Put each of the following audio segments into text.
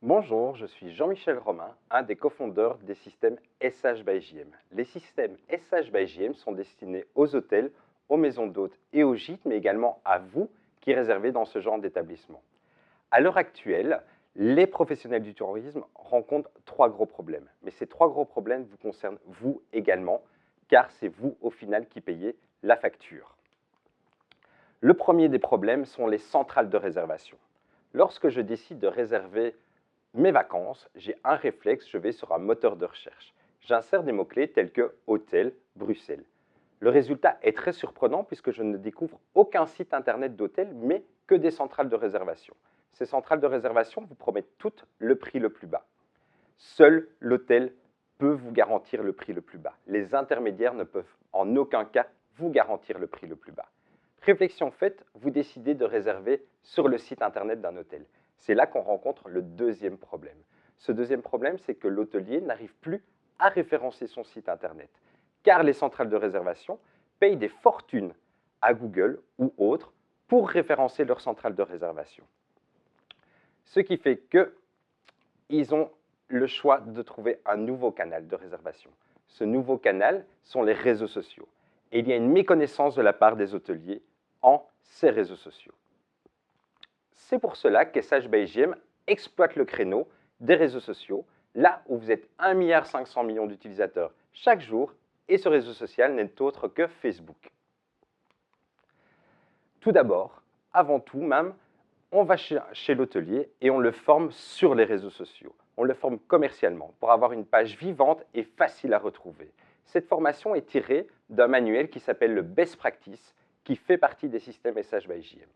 Bonjour, je suis Jean-Michel Romain, un des cofondeurs des systèmes SH by JM. Les systèmes SH by JM sont destinés aux hôtels, aux maisons d'hôtes et aux gîtes, mais également à vous qui réservez dans ce genre d'établissement. À l'heure actuelle, les professionnels du tourisme rencontrent trois gros problèmes. Mais ces trois gros problèmes vous concernent vous également, car c'est vous au final qui payez la facture. Le premier des problèmes sont les centrales de réservation. Lorsque je décide de réserver mes vacances, j'ai un réflexe, je vais sur un moteur de recherche. J'insère des mots-clés tels que hôtel, Bruxelles. Le résultat est très surprenant puisque je ne découvre aucun site internet d'hôtel, mais que des centrales de réservation. Ces centrales de réservation vous promettent toutes le prix le plus bas. Seul l'hôtel peut vous garantir le prix le plus bas. Les intermédiaires ne peuvent en aucun cas vous garantir le prix le plus bas. Réflexion faite, vous décidez de réserver sur le site internet d'un hôtel. C'est là qu'on rencontre le deuxième problème. Ce deuxième problème, c'est que l'hôtelier n'arrive plus à référencer son site internet, car les centrales de réservation payent des fortunes à Google ou autres pour référencer leurs centrales de réservation. Ce qui fait qu'ils ont le choix de trouver un nouveau canal de réservation. Ce nouveau canal sont les réseaux sociaux. Et il y a une méconnaissance de la part des hôteliers en ces réseaux sociaux. C'est pour cela qu'SH by JM exploite le créneau des réseaux sociaux, là où vous êtes 1,5 milliard d'utilisateurs chaque jour, et ce réseau social n'est autre que Facebook. Tout d'abord, avant tout même, on va chez l'hôtelier et on le forme sur les réseaux sociaux. On le forme commercialement pour avoir une page vivante et facile à retrouver. Cette formation est tirée d'un manuel qui s'appelle le Best Practice, qui fait partie des systèmes SH by JM.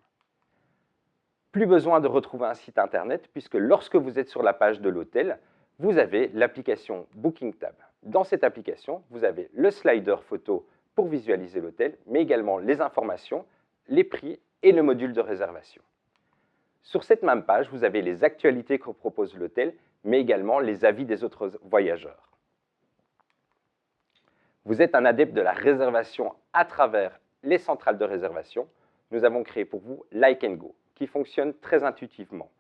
Plus besoin de retrouver un site internet puisque lorsque vous êtes sur la page de l'hôtel, vous avez l'application Booking Tab. Dans cette application, vous avez le slider photo pour visualiser l'hôtel, mais également les informations, les prix et le module de réservation. Sur cette même page, vous avez les actualités que propose l'hôtel, mais également les avis des autres voyageurs. Vous êtes un adepte de la réservation à travers les centrales de réservation. Nous avons créé pour vous Like & Go, qui fonctionne très intuitivement.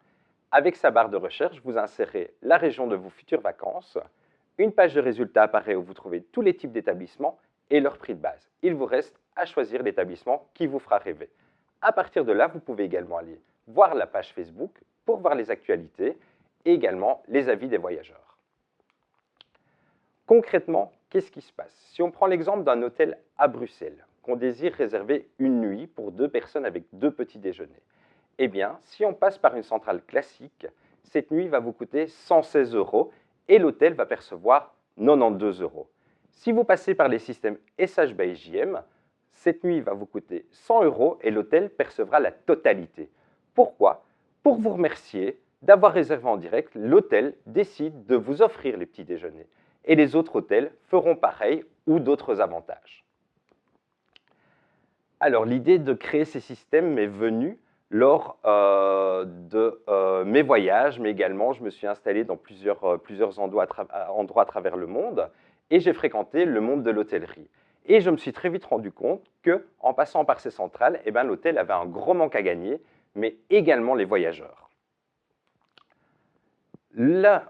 Avec sa barre de recherche, vous insérez la région de vos futures vacances. Une page de résultats apparaît où vous trouvez tous les types d'établissements et leur prix de base. Il vous reste à choisir l'établissement qui vous fera rêver. À partir de là, vous pouvez également aller voir la page Facebook pour voir les actualités et également les avis des voyageurs. Concrètement, qu'est-ce qui se passe? Si on prend l'exemple d'un hôtel à Bruxelles, qu'on désire réserver une nuit pour 2 personnes avec 2 petits déjeuners, eh bien, si on passe par une centrale classique, cette nuit va vous coûter 116 € et l'hôtel va percevoir 92 €. Si vous passez par les systèmes SH by JM, cette nuit va vous coûter 100 € et l'hôtel percevra la totalité. Pourquoi? Pour vous remercier d'avoir réservé en direct, l'hôtel décide de vous offrir les petits déjeuners. Et les autres hôtels feront pareil ou d'autres avantages. Alors, l'idée de créer ces systèmes m'est venue lors de mes voyages, mais également, je me suis installé dans plusieurs endroits à travers le monde et j'ai fréquenté le monde de l'hôtellerie. Et je me suis très vite rendu compte qu'en passant par ces centrales, eh ben, l'hôtel avait un gros manque à gagner, mais également les voyageurs. La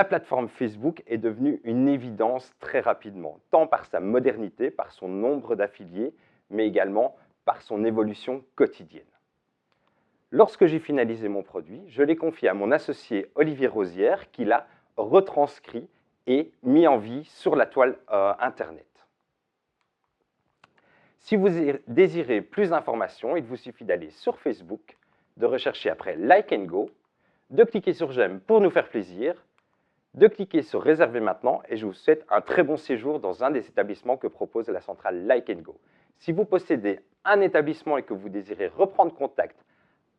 plateforme Facebook est devenue une évidence très rapidement, tant par sa modernité, par son nombre d'affiliés, mais également par son évolution quotidienne. Lorsque j'ai finalisé mon produit, je l'ai confié à mon associé Olivier Rosière qui l'a retranscrit et mis en vie sur la toile Internet. Si vous désirez plus d'informations, il vous suffit d'aller sur Facebook, de rechercher après Like & Go, de cliquer sur j'aime pour nous faire plaisir, de cliquer sur réserver maintenant et je vous souhaite un très bon séjour dans un des établissements que propose la centrale Like & Go. Si vous possédez un établissement et que vous désirez reprendre contact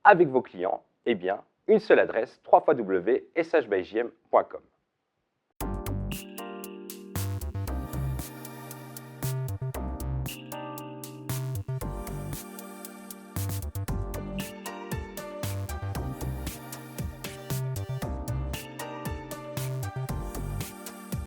avec vos clients, eh bien, une seule adresse, www.shbygm.com.